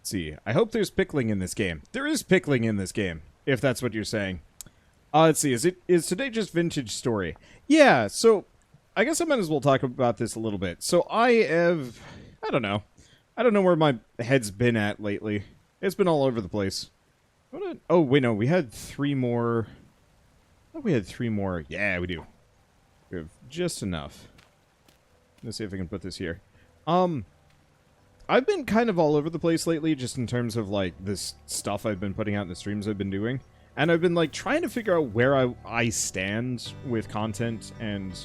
Let's see. I hope there's pickling in this game. There is pickling in this game, if that's what you're saying. Let's see. Is today just vintage story? Yeah, so I guess I might as well talk about this a little bit. So I don't know. I don't know where my head's been at lately. It's been all over the place. Oh, wait, no. We had 3 more. I thought we had 3 more. Yeah, we do. We have just enough. Let's see if I can put this here. I've been kind of all over the place lately, just in terms of, like, this stuff I've been putting out in the streams I've been doing. And I've been, like, trying to figure out where I stand with content and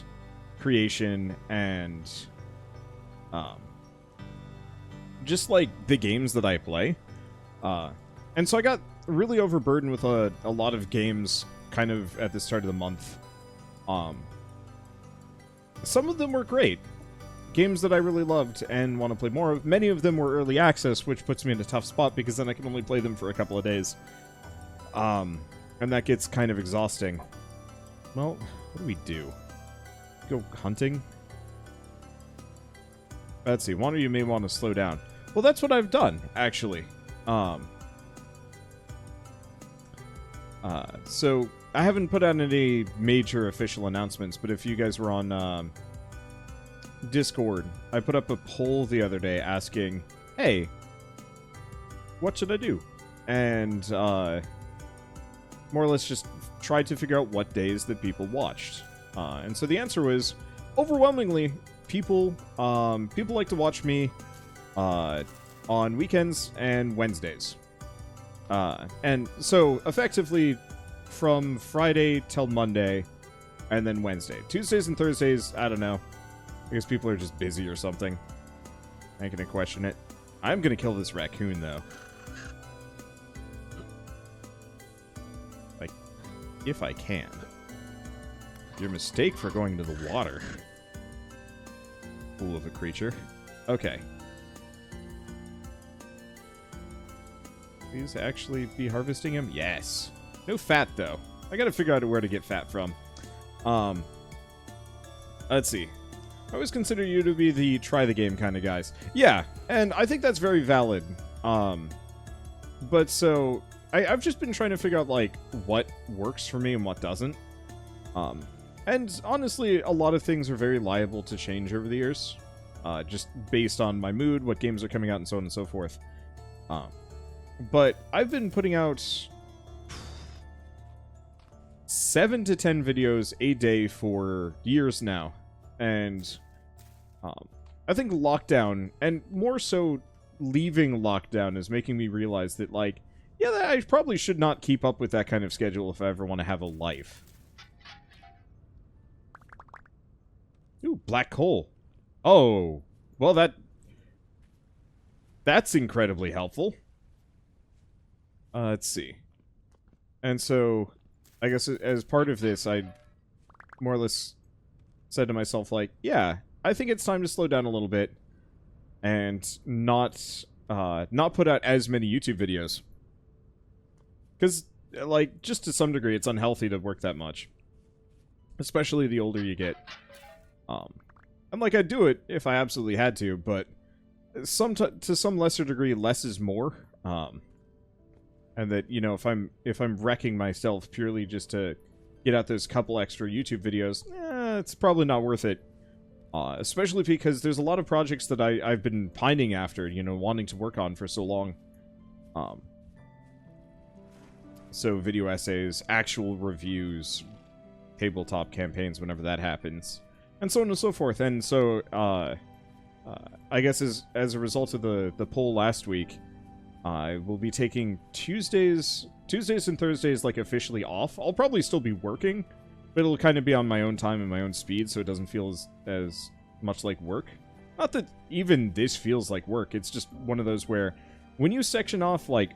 creation and, just, like, the games that I play. And so I got really overburdened with a lot of games kind of at the start of the month. Some of them were great. Games that I really loved and want to play more of. Many of them were early access, which puts me in a tough spot because then I can only play them for a couple of days. And that gets kind of exhausting. Well, what do we do? Go hunting? Let's see. One of you may want to slow down. Well, that's what I've done, actually. So I haven't put out any major official announcements, but if you guys were on Discord, I put up a poll the other day asking, hey, what should I do? And more or less just tried to figure out what days that people watched. And so the answer was, overwhelmingly, people like to watch me on weekends and Wednesdays. And so, effectively, from Friday till Monday, and then Wednesday. Tuesdays and Thursdays, I don't know. I guess people are just busy or something. I ain't gonna question it. I'm gonna kill this raccoon, though. Like, if I can. Your mistake for going to the water. Fool of a creature. Okay. Please actually be harvesting him? Yes. No fat, though. I gotta figure out where to get fat from. Let's see. I always consider you to be the try the game kind of guys. Yeah, and I think that's very valid. But so, I've just been trying to figure out, like, what works for me and what doesn't. And honestly, a lot of things are very liable to change over the years. Just based on my mood, what games are coming out, and so on and so forth. But I've been putting out 7 to 10 videos a day for years now. And I think lockdown, and more so leaving lockdown, is making me realize that, like, yeah, I probably should not keep up with that kind of schedule if I ever want to have a life. Ooh, black coal. Oh, well, that's incredibly helpful. Let's see. And so, I guess as part of this, I more or less said to myself, like, yeah, I think it's time to slow down a little bit and not put out as many YouTube videos. Because, like, just to some degree, it's unhealthy to work that much. Especially the older you get. And, like, I'd do it if I absolutely had to, but to some lesser degree, less is more. And that, you know, if I'm wrecking myself purely just to get out those couple extra YouTube videos, it's probably not worth it. Especially because there's a lot of projects that I've been pining after, you know, wanting to work on for so long. So video essays, actual reviews, tabletop campaigns whenever that happens, and so on and so forth. And so, I guess as a result of the poll last week, I will be taking Tuesdays and Thursdays, like, officially off. I'll probably still be working, but it'll kind of be on my own time and my own speed, so it doesn't feel as much like work. Not that even this feels like work, it's just one of those where, when you section off, like,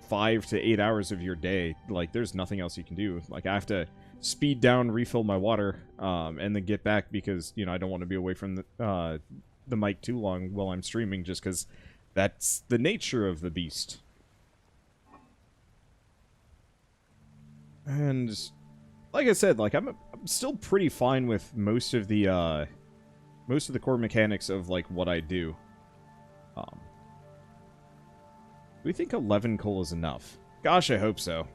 5 to 8 hours of your day, like, there's nothing else you can do. Like, I have to speed down, refill my water, and then get back because, you know, I don't want to be away from the mic too long while I'm streaming, just because that's the nature of the beast. And like I said, like, I'm still pretty fine with most of the core mechanics of, like, what I do. we think 11 coal is enough? Gosh, I hope so.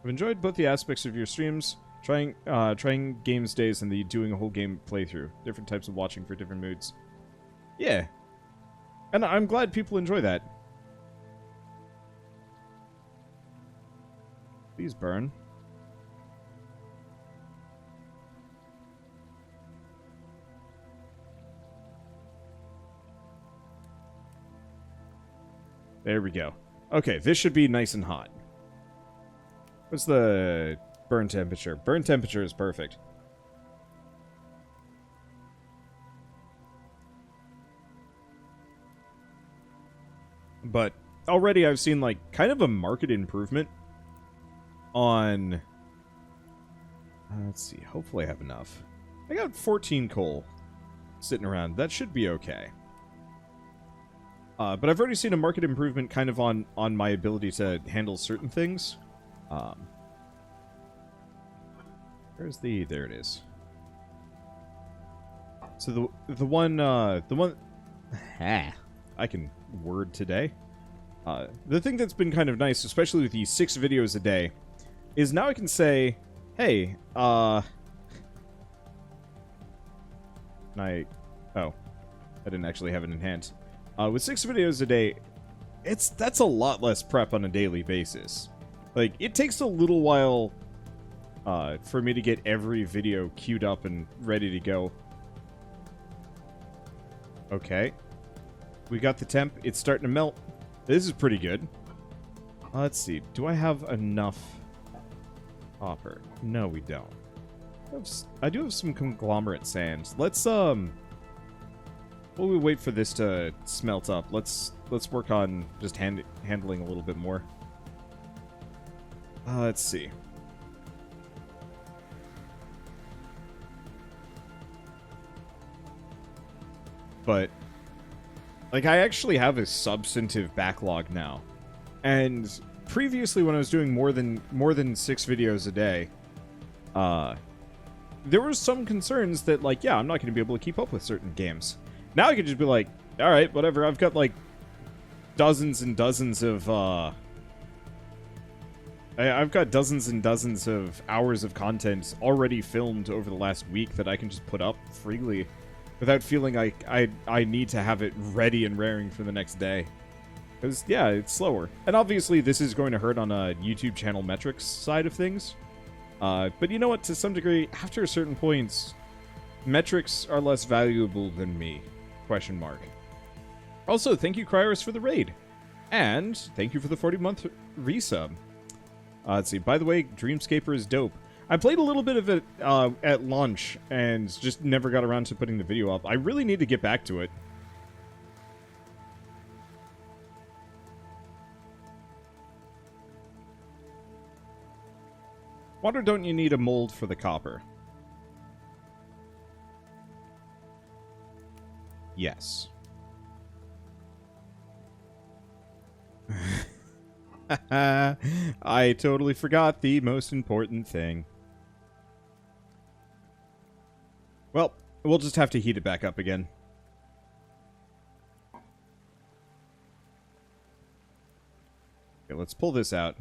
I've enjoyed both the aspects of your streams, trying games days and the doing a whole game playthrough. Different types of watching for different moods. Yeah. And I'm glad people enjoy that. Please burn. There we go. Okay, this should be nice and hot. What's the burn temperature? Burn temperature is perfect. But already I've seen, like, kind of a market improvement on... let's see, hopefully I have enough. I got 14 coal sitting around. That should be okay. But I've already seen a market improvement kind of on my ability to handle certain things. Where's the... There it is. So the one... I can word today. The thing that's been kind of nice, especially with these 6 videos a day, is now I can say, hey, Oh. I didn't actually have it in hand. With 6 videos a day, that's a lot less prep on a daily basis. Like, it takes a little while for me to get every video queued up and ready to go. Okay. We got the temp. It's starting to melt. This is pretty good. Let's see. Do I have enough copper? No, we don't. I do have some conglomerate sand. Let's, while we wait for this to smelt up, let's work on just handling a little bit more. Let's see. But, like, I actually have a substantive backlog now. And previously when I was doing more than 6 videos a day, there were some concerns that, like, yeah, I'm not going to be able to keep up with certain games. Now I could just be like, alright, whatever, I've got, like, dozens and dozens of, I've got dozens and dozens of hours of content already filmed over the last week that I can just put up freely without feeling like I need to have it ready and raring for the next day. Because, yeah, it's slower. And obviously this is going to hurt on a YouTube channel metrics side of things. But you know what, to some degree, after a certain point, metrics are less valuable than me. Question mark. Also, thank you, Cryers, for the raid. And thank you for the 40-month resub. Let's see. By the way, Dreamscaper is dope. I played a little bit of it at launch and just never got around to putting the video up. I really need to get back to it. Wonder, don't you need a mold for the copper? Yes. I totally forgot the most important thing. Well, we'll just have to heat it back up again. Okay, let's pull this out.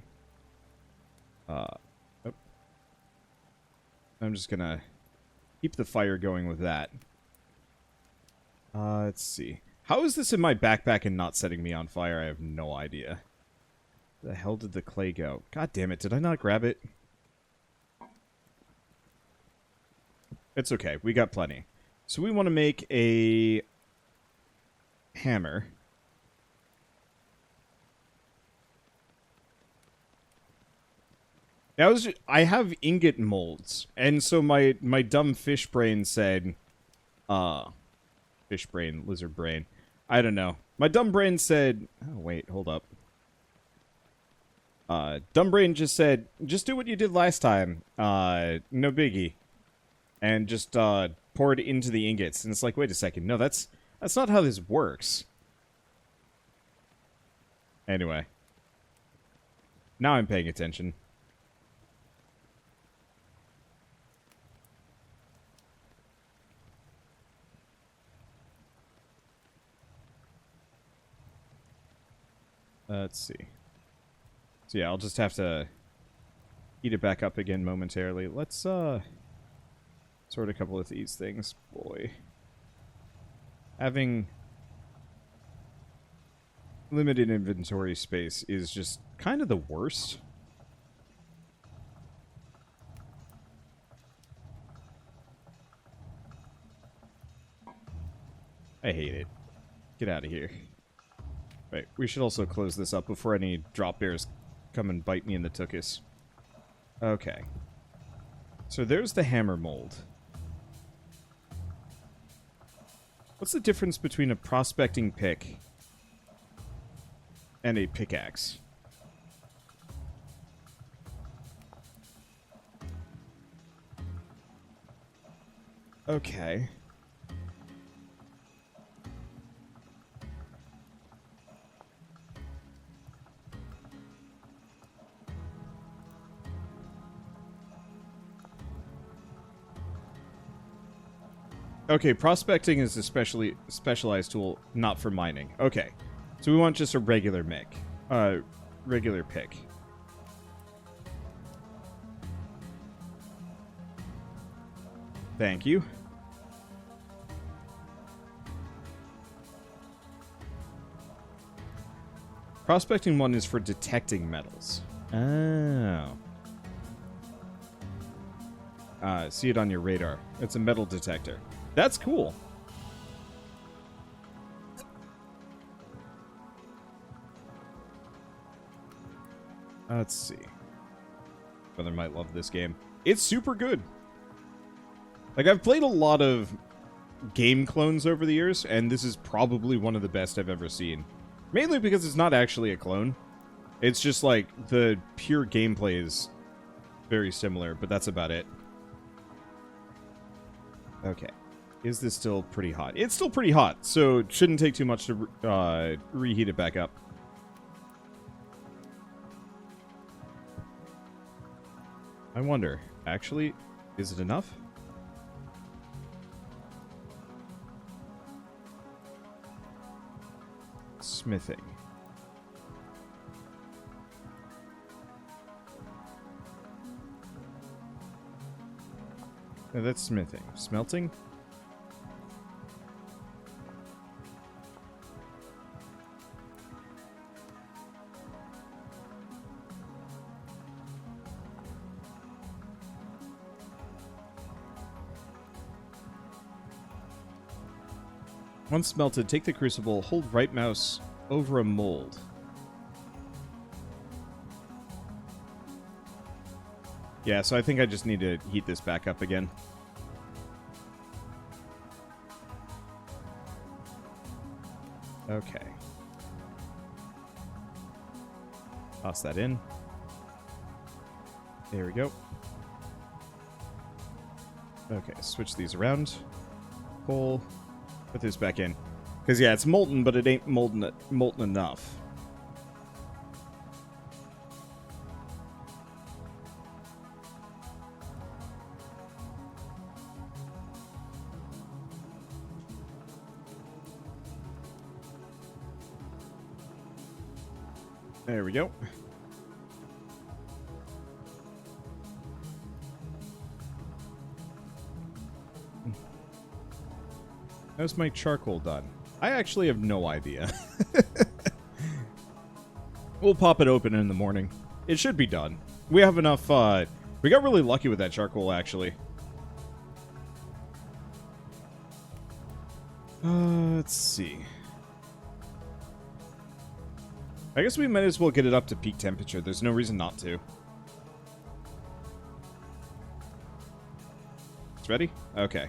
I'm just gonna keep the fire going with that. Let's see. How is this in my backpack and not setting me on fire? I have no idea. Where the hell did the clay go? God damn it, did I not grab it? It's okay, we got plenty. So we want to make a hammer. Now, I have ingot molds, and so my dumb fish brain said, fish brain, lizard brain, I don't know. My dumb brain said, oh wait, hold up. Dumb brain just said, just do what you did last time, no biggie. And just, pour it into the ingots, and it's like, wait a second, no, that's not how this works. Anyway. Now I'm paying attention. Let's see. So yeah, I'll just have to heat it back up again momentarily. Let's sort a couple of these things. Boy. Having limited inventory space is just kind of the worst. I hate it. Get out of here. Right, we should also close this up before any drop bears come and bite me in the tuchus. Okay. So there's the hammer mold. What's the difference between a prospecting pick and a pickaxe? Okay. Okay, prospecting is a specialized tool, not for mining. Okay, so we want just a regular regular pick. Thank you. Prospecting one is for detecting metals. Oh. See it on your radar. It's a metal detector. That's cool. Let's see. Brother might love this game. It's super good. Like, I've played a lot of game clones over the years, and this is probably one of the best I've ever seen. Mainly because it's not actually a clone. It's just, like, the pure gameplay is very similar, but that's about it. Okay. Is this still pretty hot? It's still pretty hot, so it shouldn't take too much to reheat it back up. I wonder, actually, is it enough? Smithing. No, that's smithing. Smelting? Once smelted, take the crucible, hold right mouse over a mold. Yeah, so I think I just need to heat this back up again. Okay. Toss that in. There we go. Okay, switch these around. Pull. Put this back in. Because, yeah, it's molten, but it ain't molten enough. There we go. How's my charcoal done? I actually have no idea. We'll pop it open in the morning. It should be done. We have enough, we got really lucky with that charcoal, actually. Let's see. I guess we might as well get it up to peak temperature. There's no reason not to. It's ready? Okay.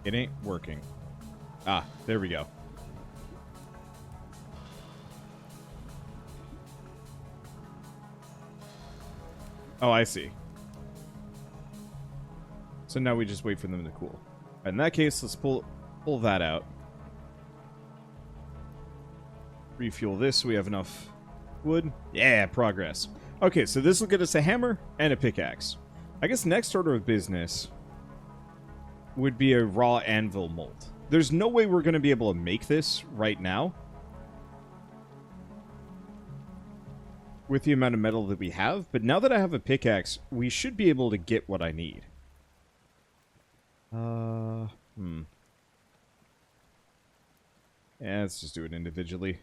It ain't working. Ah, there we go. Oh, I see. So now we just wait for them to cool. In that case, let's pull that out. Refuel this. We have enough wood. Yeah, progress. Okay, so this will get us a hammer and a pickaxe. I guess next order of business would be a raw anvil mold. There's no way we're going to be able to make this right now with the amount of metal that we have, but now that I have a pickaxe, we should be able to get what I need. Yeah, let's just do it individually.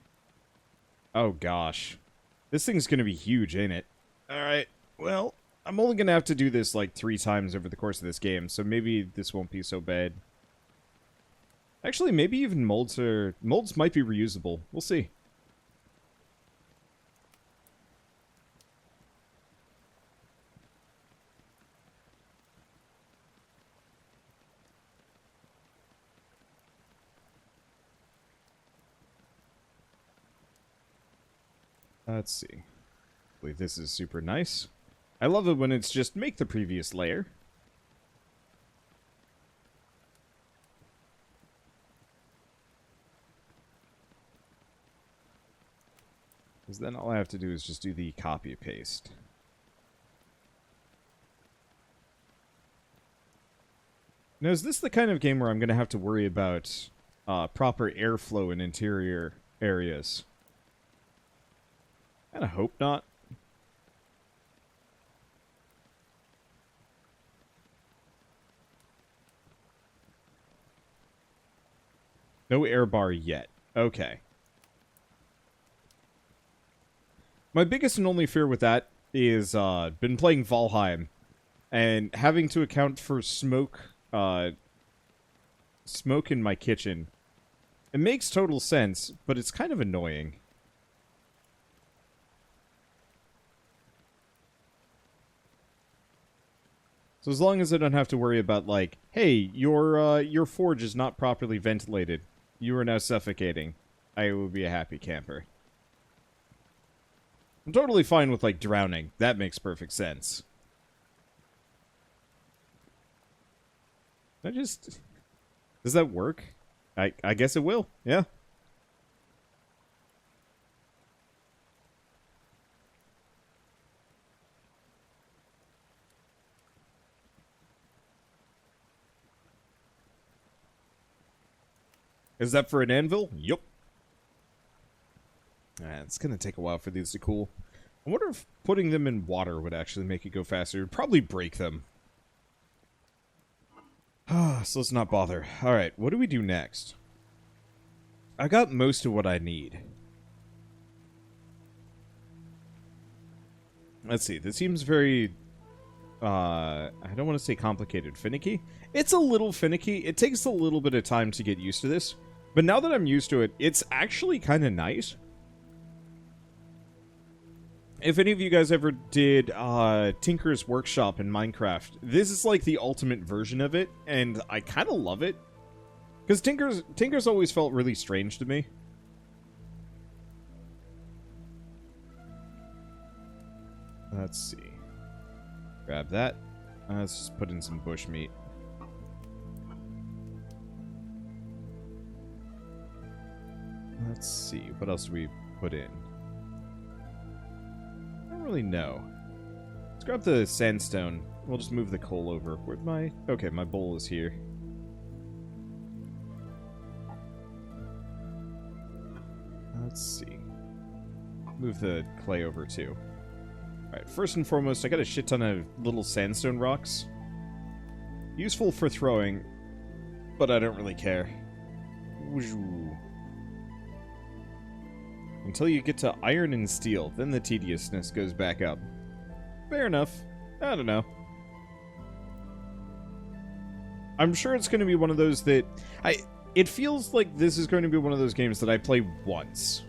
Oh, gosh. This thing's gonna be huge, ain't it? Alright, well, I'm only gonna have to do this, like, 3 times over the course of this game, so maybe this won't be so bad. Actually, maybe even molds might be reusable. We'll see. Let's see. I believe this is super nice. I love it when it's just make the previous layer. Because then all I have to do is just do the copy paste. Now, is this the kind of game where I'm going to have to worry about proper airflow in interior areas? I hope not. No air bar yet. Okay. My biggest and only fear with that is been playing Valheim and having to account for smoke in my kitchen. It makes total sense, but it's kind of annoying. So as long as I don't have to worry about, like, hey, your forge is not properly ventilated. You are now suffocating. I will be a happy camper. I'm totally fine with, like, drowning. That makes perfect sense. Does that work? I guess it will. Yeah. Is that for an anvil? Yup. It's going to take a while for these to cool. I wonder if putting them in water would actually make it go faster. It would probably break them. So let's not bother. Alright, what do we do next? I got most of what I need. Let's see. This seems very... I don't want to say complicated. Finicky? It's a little finicky. It takes a little bit of time to get used to this. But now that I'm used to it, it's actually kind of nice. If any of you guys ever did Tinker's Workshop in Minecraft, this is like the ultimate version of it, and I kind of love it. Because Tinker's always felt really strange to me. Let's see. Grab that. Let's just put in some bush meat. Let's see. What else do we put in? I don't really know. Let's grab the sandstone. We'll just move the coal over. Where'd my... Okay, my bowl is here. Let's see. Move the clay over too. Alright, first and foremost, I got a shit ton of little sandstone rocks. Useful for throwing, but I don't really care. Until you get to iron and steel, then the tediousness goes back up. Fair enough. I don't know. I'm sure it's going to be one of those that... It feels like this is going to be one of those games that I play once.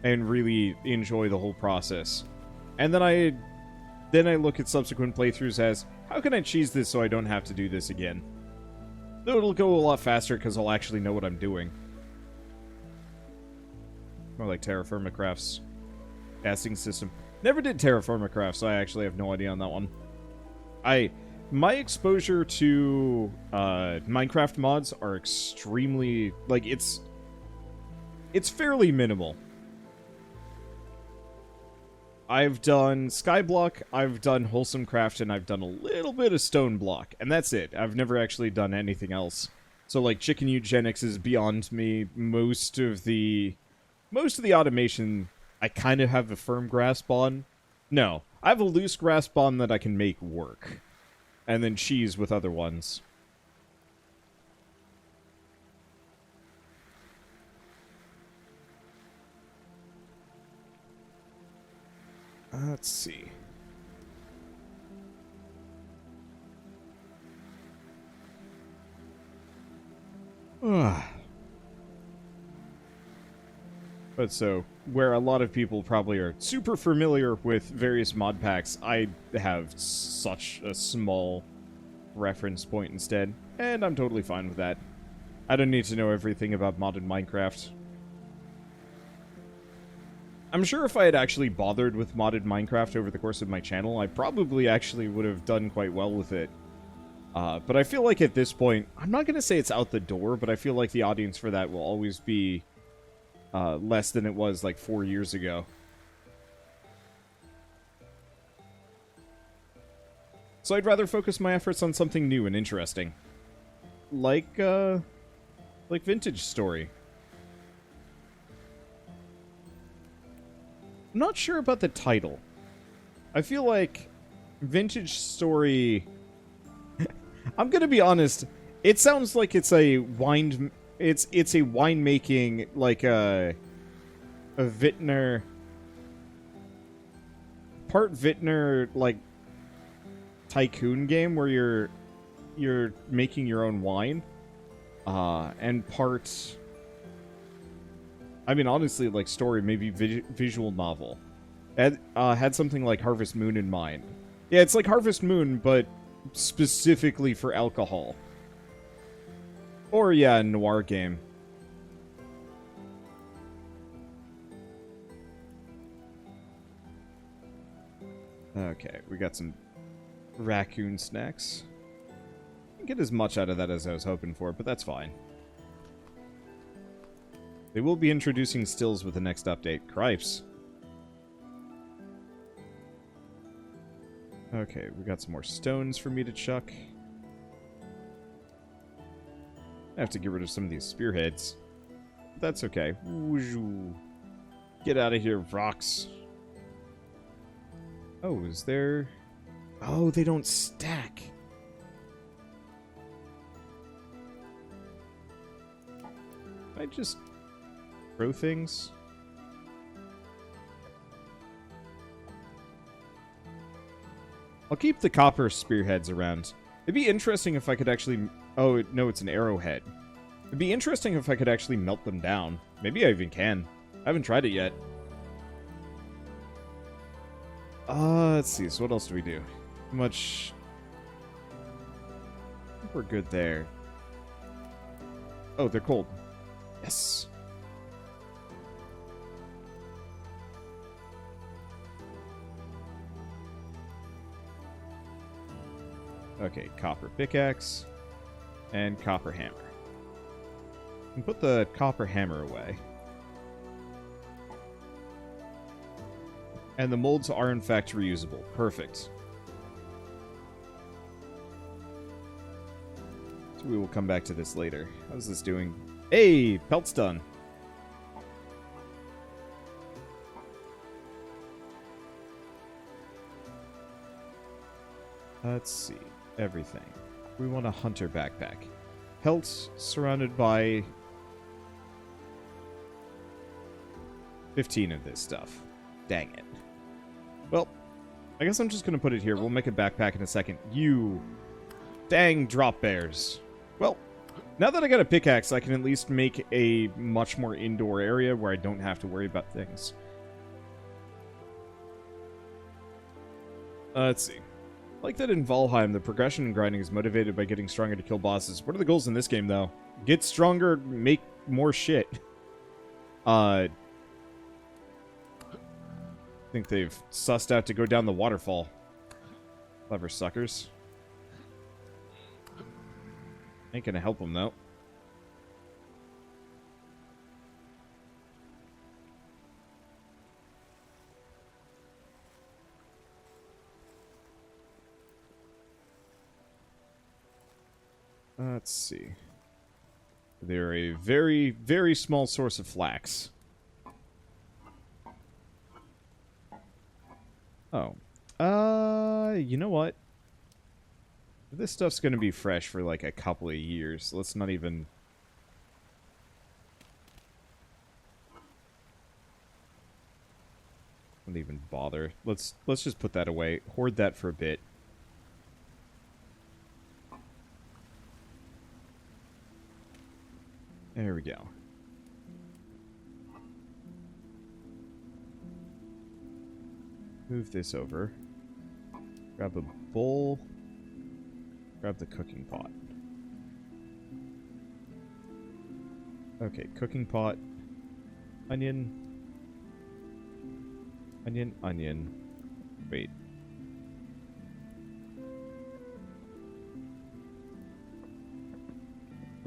And really enjoy the whole process. And then I look at subsequent playthroughs as, how can I cheese this so I don't have to do this again? Though it'll go a lot faster because I'll actually know what I'm doing. More like Terraformacraft's casting system. Never did Terraformacraft, so I actually have no idea on that one. My exposure to Minecraft mods are extremely... Like, it's fairly minimal. I've done Skyblock, I've done Wholesome Craft, and I've done a little bit of Stone Block, and that's it. I've never actually done anything else. So like chicken eugenics is beyond me. Most of the automation I kind of have a firm grasp on. No, I have a loose grasp on that I can make work. And then cheese with other ones. Let's see. But so, where a lot of people probably are super familiar with various mod packs, I have such a small reference point instead, and I'm totally fine with that. I don't need to know everything about modded Minecraft. I'm sure if I had actually bothered with modded Minecraft over the course of my channel, I probably actually would have done quite well with it. But I feel like at this point, I'm not going to say it's out the door, but I feel like the audience for that will always be less than it was like 4 years ago. So I'd rather focus my efforts on something new and interesting. Like Vintage Story. I'm not sure about the title. I feel like Vintage Story... I'm gonna be honest. It sounds like it's a wine... It's a winemaking, like a vintner... Part vintner, like, tycoon game where you're making your own wine. And part... I mean, honestly, like, story, maybe visual novel. Had something like Harvest Moon in mind. Yeah, it's like Harvest Moon, but specifically for alcohol. Or, yeah, a noir game. Okay, we got some raccoon snacks. Didn't get as much out of that as I was hoping for, but that's fine. They will be introducing stills with the next update. Cripes. Okay, we got some more stones for me to chuck. I have to get rid of some of these spearheads. That's okay. Get out of here, rocks. Oh, is there... Oh, they don't stack. I just... throw things? I'll keep the copper spearheads around. It'd be interesting if I could actually... Oh, no, it's an arrowhead. It'd be interesting if I could actually melt them down. Maybe I even can. I haven't tried it yet. Let's see. So what else do we do? How much... I think we're good there. Oh, they're cold. Yes. Okay, copper pickaxe and copper hammer. And put the copper hammer away. And the molds are in fact reusable. Perfect. So we will come back to this later. How's this doing? Hey, pelt's done. Let's see. Everything. We want a hunter backpack. Pelt surrounded by 15 of this stuff. Dang it. Well, I guess I'm just going to put it here. We'll make a backpack in a second. You dang drop bears. Well, now that I got a pickaxe, I can at least make a much more indoor area where I don't have to worry about things. Let's see. Like that in Valheim, the progression in grinding is motivated by getting stronger to kill bosses. What are the goals in this game, though? Get stronger, make more shit. I think they've sussed out to go down the waterfall. Clever suckers. Ain't gonna help them, though. Let's see. They're a very, very small source of flax. Oh. You know what? This stuff's gonna be fresh for like a couple of years. Let's not even... Don't even bother. Let's just put that away. Hoard that for a bit. There we go. Move this over. Grab a bowl. Grab the cooking pot. Okay, cooking pot. Onion. Onion, onion. Wait.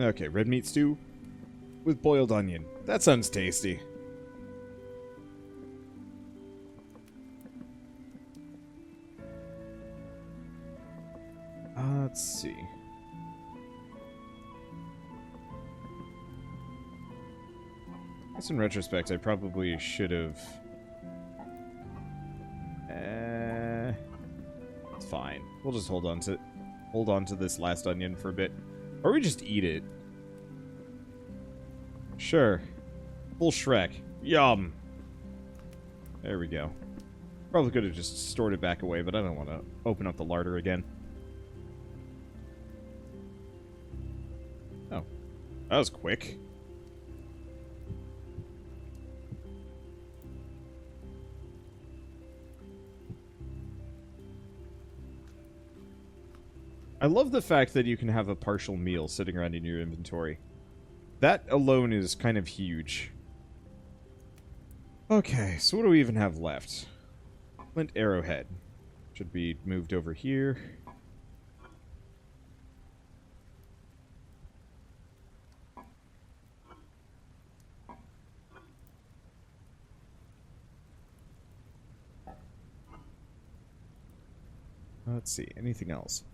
Okay, red meat stew with boiled onion. That sounds tasty. Let's see. I guess in retrospect, I probably should have... It's fine. We'll just hold on to this last onion for a bit. Or we just eat it. Sure. Full Shrek. Yum! There we go. Probably could have just stored it back away, but I don't want to open up the larder again. Oh. That was quick. I love the fact that you can have a partial meal sitting around in your inventory. That alone is kind of huge. Okay, so what do we even have left? Flint arrowhead. Should be moved over here. Let's see, anything else?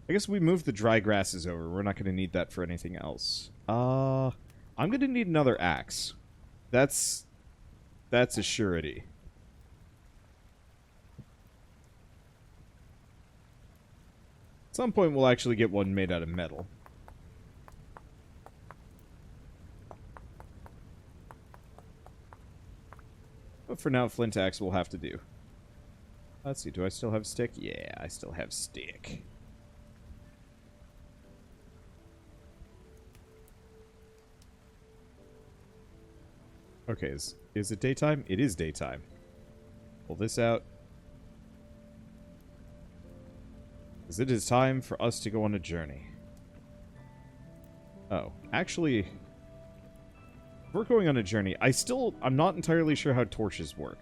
I guess we moved the dry grasses over. We're not going to need that for anything else. I'm going to need another axe. That's a surety. At some point, we'll actually get one made out of metal. But for now, flint axe will have to do. Let's see, do I still have stick? Yeah, I still have stick. Okay, is it daytime? It is daytime. Pull this out. Because it is time for us to go on a journey. Oh, actually, if we're going on a journey, I'm not entirely sure how torches work.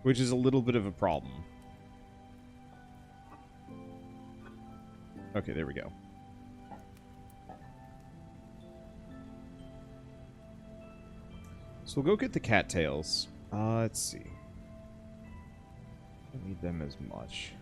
Which is a little bit of a problem. Okay, there we go. So we'll go get the cattails. Let's see. Don't need them as much.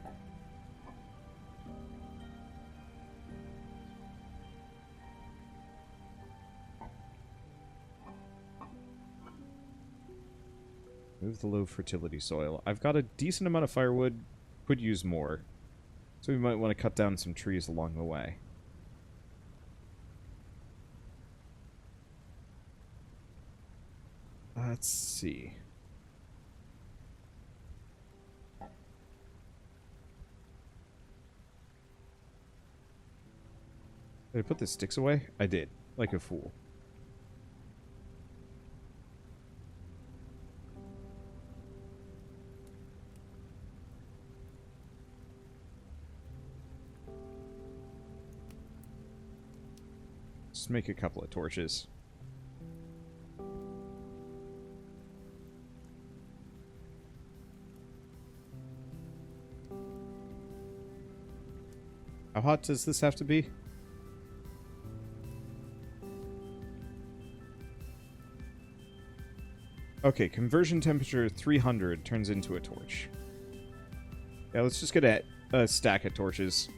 Move the low fertility soil. I've got a decent amount of firewood. Could use more. So we might want to cut down some trees along the way. Let's see. Did I put the sticks away? I did. Like a fool. Just make a couple of torches. How hot does this have to be? Okay, conversion temperature 300 turns into a torch. Yeah, let's just get a stack of torches.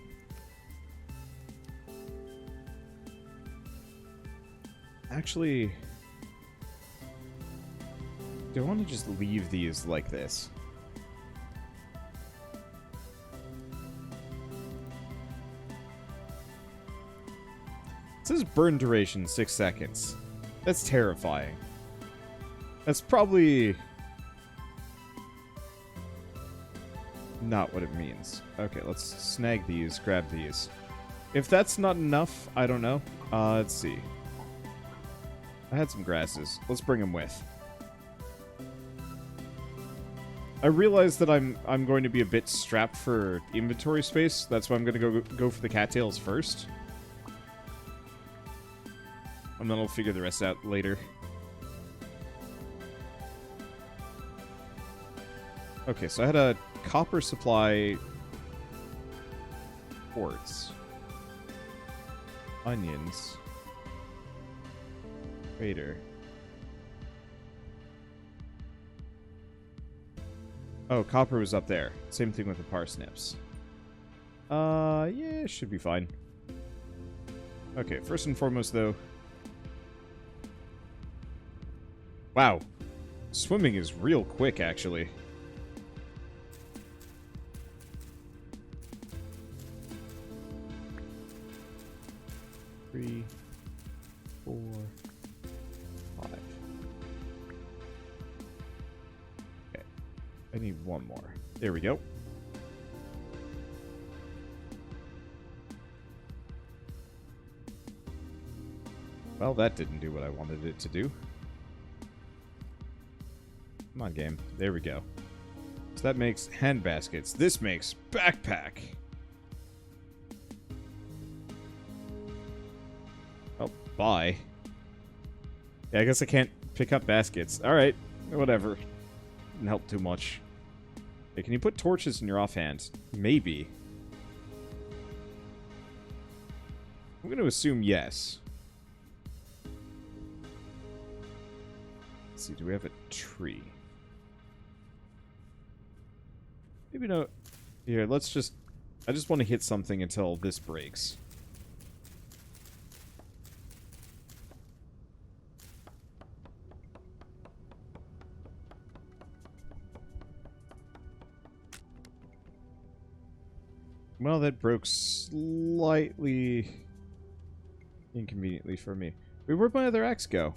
Actually, do I want to just leave these like this? It says burn duration 6 seconds. That's terrifying. That's probably not what it means. Okay, let's snag these, grab these. If that's not enough, I don't know. Let's see. I had some grasses. Let's bring them with. I realize that I'm going to be a bit strapped for inventory space. That's why I'm going to go for the cattails first. And then I'll figure the rest out later. Okay, so I had a copper supply, quartz, onions, trader. Oh, copper was up there. Same thing with the parsnips. Yeah, should be fine. Okay, first and foremost, though. Wow. Swimming is real quick, actually. Three, 4, 5. Okay. I need one more. There we go. Well, that didn't do what I wanted it to do. Come on, game. There we go. So that makes hand baskets. This makes backpack. Oh, bye. Yeah, I guess I can't pick up baskets. Alright, whatever. Didn't help too much. Hey, can you put torches in your offhand? Maybe. I'm going to assume yes. Let's see, do we have a tree? Maybe no. Here, let's just... I just want to hit something until this breaks. Well, that broke slightly inconveniently for me. Wait, where'd my other axe go?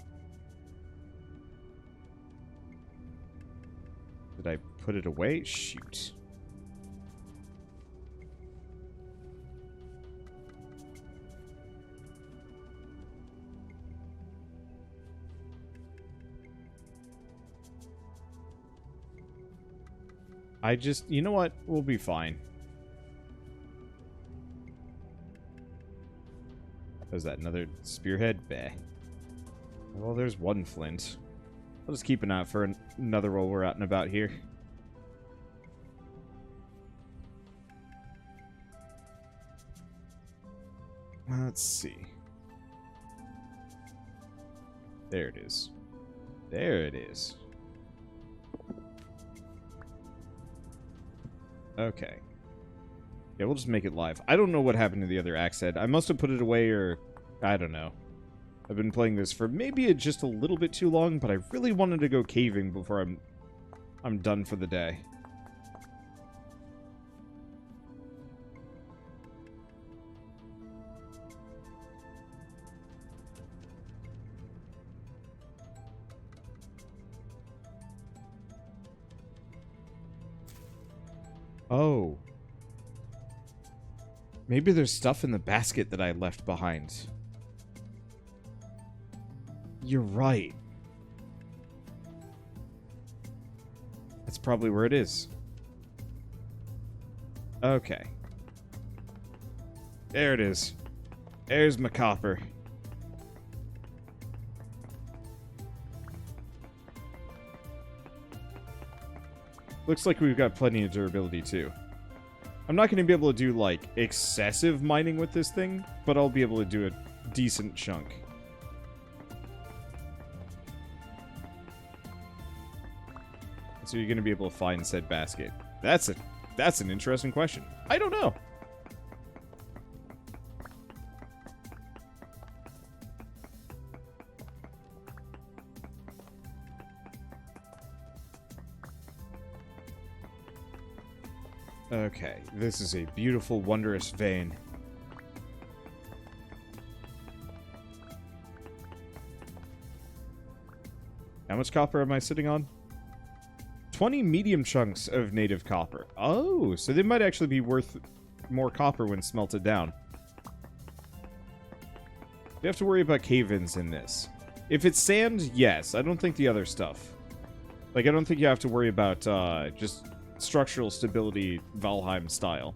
Did I put it away? Shoot. You know what? We'll be fine. Was that another spearhead? Bah. Well, there's one flint. I'll just keep an eye out for another while we're out and about here. Let's see. There it is. There it is. Okay. Yeah, we'll just make it live. I don't know what happened to the other axe head. I must have put it away, or... I don't know. I've been playing this for maybe just a little bit too long, but I really wanted to go caving before I'm done for the day. Oh. Maybe there's stuff in the basket that I left behind. You're right. That's probably where it is. Okay. There it is. There's my copper. Looks like we've got plenty of durability, too. I'm not going to be able to do, like, excessive mining with this thing, but I'll be able to do a decent chunk. So you're going to be able to find said basket. That's an interesting question. I don't know. Okay, this is a beautiful, wondrous vein. How much copper am I sitting on? 20 medium chunks of native copper. Oh, so they might actually be worth more copper when smelted down. You have to worry about cave-ins in this. If it's sand, yes. I don't think the other stuff. Like, I don't think you have to worry about just structural stability Valheim style.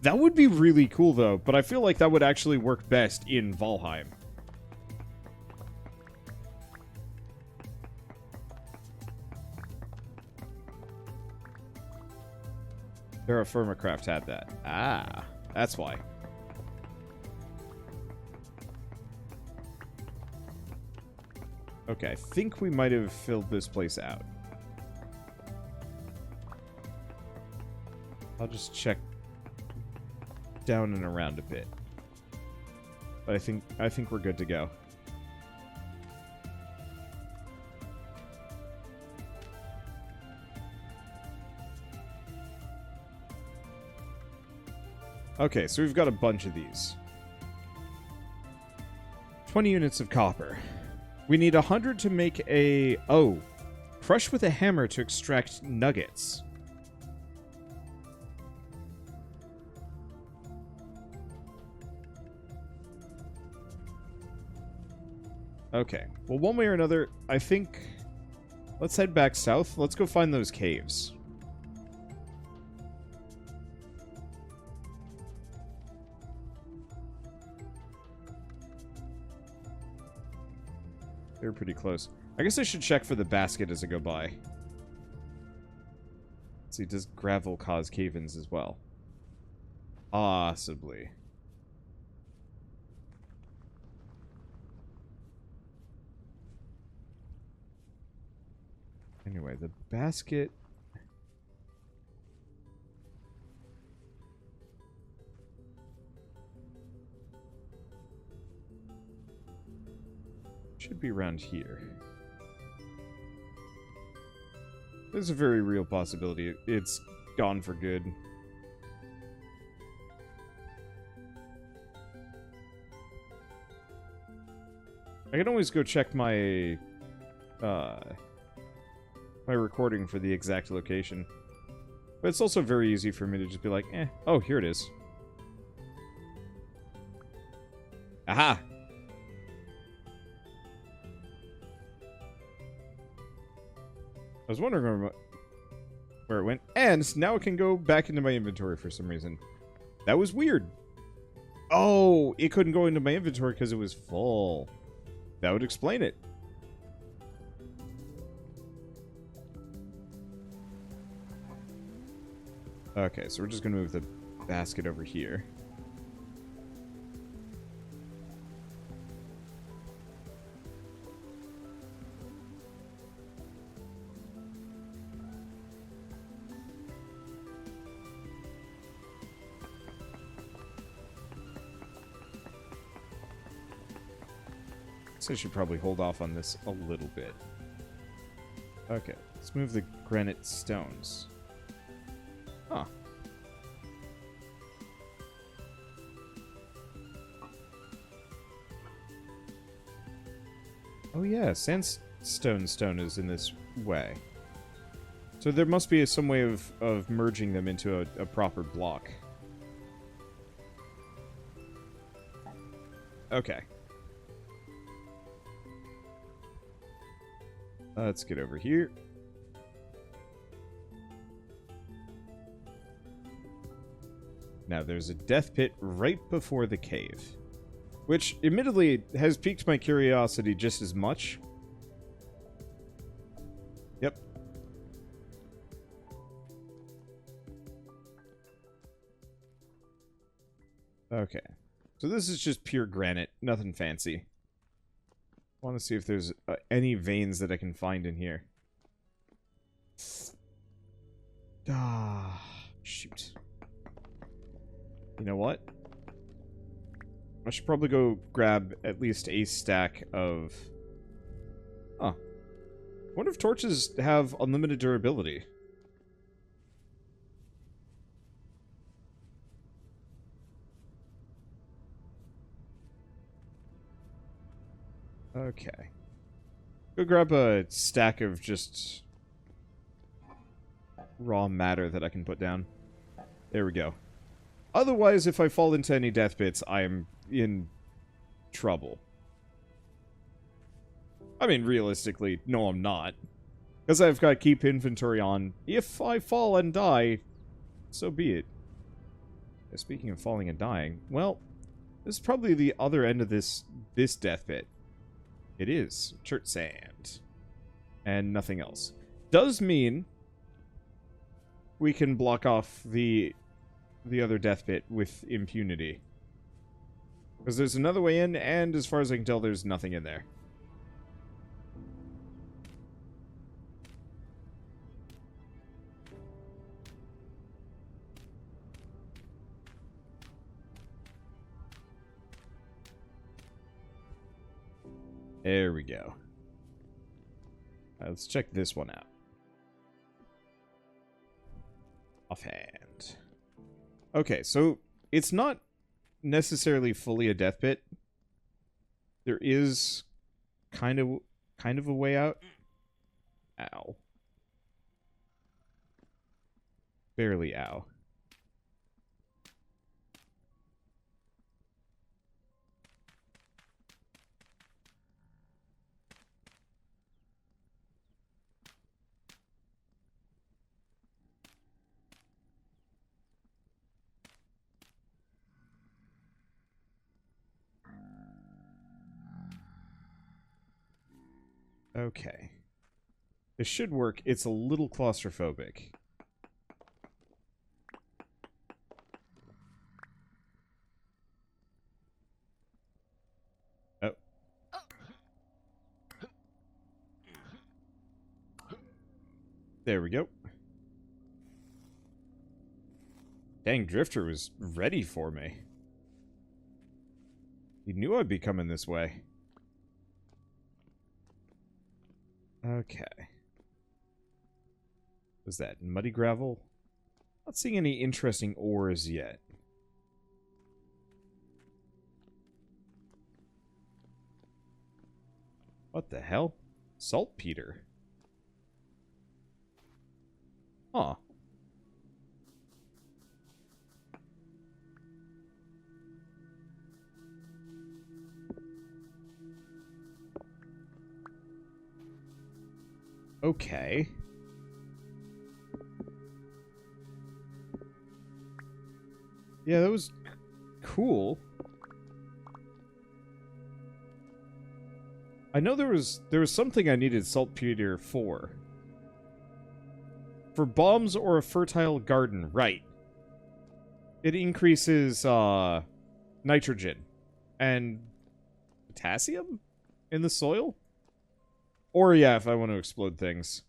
That would be really cool, though, but I feel like that would actually work best in Valheim. Terra Firmacraft had that. Ah, that's why. Okay, I think we might have filled this place out. I'll just check down and around a bit. But I think we're good to go. Okay, so we've got a bunch of these. 20 units of copper. We need 100 to make a... Oh. Crush with a hammer to extract nuggets. Okay. Well, one way or another, I think... Let's head back south. Let's go find those caves. They're pretty close. I guess I should check for the basket as I go by. Let's see, does gravel cause cave-ins as well? Possibly. Anyway, the basket... should be around here. There's a very real possibility it's gone for good. I can always go check my my recording for the exact location. But it's also very easy for me to just be like, oh, here it is. Aha! I was wondering where it went, and now it can go back into my inventory for some reason. That was weird. Oh, it couldn't go into my inventory because it was full. That would explain it. Okay, so we're just going to move the basket over here. So I should probably hold off on this a little bit. Okay, let's move the granite stones. Huh. Oh yeah, sandstone stone is in this way. So there must be some way of merging them into a proper block. Okay. Let's get over here. Now, there's a death pit right before the cave. Which, admittedly, has piqued my curiosity just as much. Yep. Okay. So this is just pure granite. Nothing fancy. I want to see if there's any veins that I can find in here. Ah, shoot. You know what? I should probably go grab at least a stack of... Huh. I wonder if torches have unlimited durability. Okay. Go grab a stack of just raw matter that I can put down. There we go. Otherwise, if I fall into any death pits, I am in trouble. I mean, realistically, no, I'm not. Because I've got to keep inventory on. If I fall and die, so be it. Speaking of falling and dying, well, this is probably the other end of this death pit. It is. Chert sand. And nothing else. Does mean we can block off the other death pit with impunity. Because there's another way in, and as far as I can tell, there's nothing in there. There we go. Let's check this one out. Offhand. Okay, so it's not necessarily fully a death pit. There is kind of a way out. Ow. Barely ow. Okay. This should work. It's a little claustrophobic. Oh. There we go. Dang, Drifter was ready for me. He knew I'd be coming this way. Okay. What's that? Muddy gravel? Not seeing any interesting ores yet. What the hell? Saltpeter. Huh. Okay. Yeah, that was cool. I know there was something I needed saltpeter for. For bombs or a fertile garden, right. It increases nitrogen and potassium in the soil? Or, yeah, if I want to explode things.